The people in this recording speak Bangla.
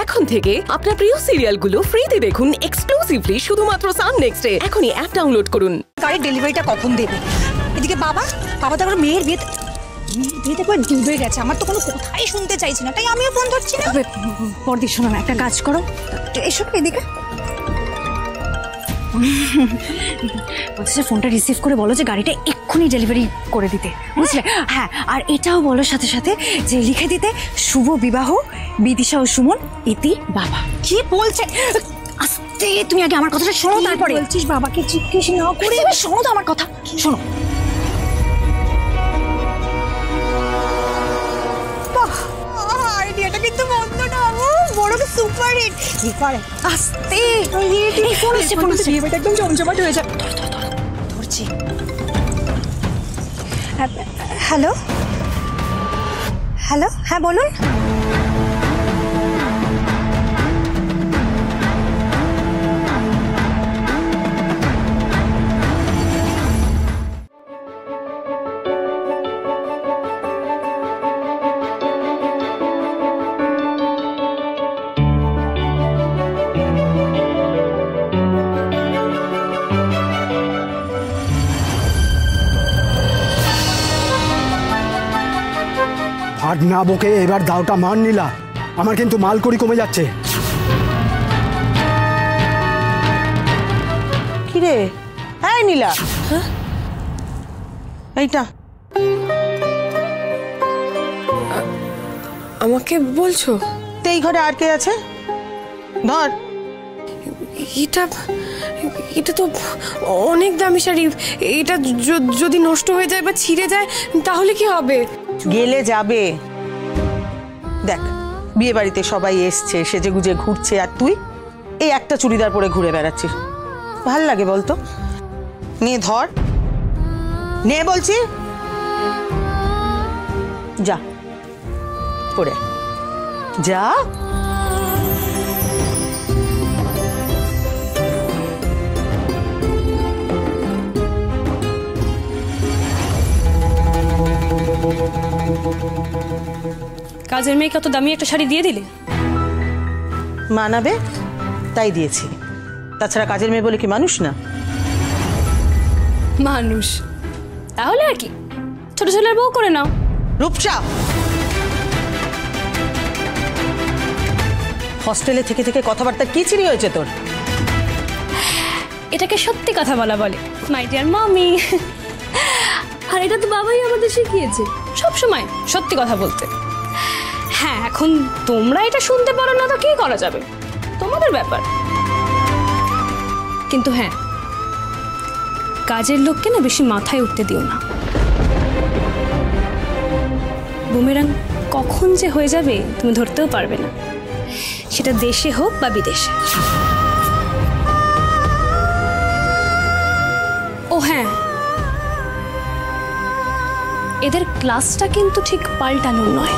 এখন থেকে আপনার প্রিয় সিরিয়ালগুলো ফ্রিতে দেখুন এক্সক্লুসিভলি শুধুমাত্র সান নেক্সটে। এখনই অ্যাপ ডাউনলোড করুন। গাড়ির ডেলিভারিটা কখন দেবে? এদিকে বাবা তো আমার মেয়ের বিয়েতে একবার ডুবে গেছে। আমার তো কোনো কথাই শুনতে চাইছি না, তাই আমিও ফোন ধরছি না। পরদি শোনো না, একটা কাজ করো, এসো এদিকে। ফোনটা রিসিভ করে বলো যে গাড়িটা এক্ষুনি ডেলিভারি করে দিতে, বুঝলে? হ্যাঁ, আর এটাও বলো সাথে সাথে যে লিখে দিতে শুভ বিবাহ বিদিশা ও সুমন ইতি বাবা। কি বলছে? আস্তে, তুমি আগে আমার কথাটা শোনো, তারপরে বলছিস। বাবাকে জিজ্ঞেস না করে শোনো তো আমার কথা, শোনো। আইডিয়াটা কিন্তু মন্দ না, বড় সুপার হিট। কি করে? আস্তে, এই ফোন বিয়েটা একদম জমজমাট হয়ে যাবে। ধরছি। হ্যালো হ্যালো, হ্যাঁ বলুন। আর না বকে এবার দাওটা মান নিলা, আমার কিন্তু মালকড়ি কমে যাচ্ছে। কিরে এই নীলা, এইটা আমাকে বলছো? এই ঘরে আর কে আছে? ধর। এটা তো অনেক দামি শাড়ি। এটা যদি নষ্ট হয়ে যায় বা ছিঁড়ে যায় তাহলে কি হবে? গেলে যাবে। দেখ, বিয়ে বাড়িতে সবাই এসছে, সেজে গুজে ঘুরছে, আর তুই এই একটা চুড়িদার পরে ঘুরে বেড়াচ্ছিস। ভাল লাগে বলতো? নে ধর, নে বলছি, যা পরে যা। কাজের মেয়ে কত দামি একটা শাড়ি দিয়ে দিলে? মানাবে তাই দিয়েছি, তাছাড়া কাজের মেয়ে বলে কি মানুষ না? মানুষ তাহলে আর কি, ছোট ছেলের বউ করে নাও। রূপসা, হস্টেলে থেকে থেকে কথাবার্তা কি চিনি হয়েছে তোর? এটাকে সত্যি কথা বলা বলে, মাই ডিয়ার মামি। আর এটা তো বাবাই আমাদের শিখিয়েছে সব সময় সত্যি কথা বলতে। হ্যাঁ, এখন তোমরা এটা শুনতে পারো না তো কি করা যাবে, তোমাদের ব্যাপার। কিন্তু হ্যাঁ, কাজের লোককে না বেশি মাথায় উঠতে দিও না। বুমেরাং কখন যে হয়ে যাবে তুমি ধরতেও পারবে না, সেটা দেশে হোক বা বিদেশে। ও হ্যাঁ, এদের ক্লাসটা কিন্তু ঠিক পাল্টানোর নয়।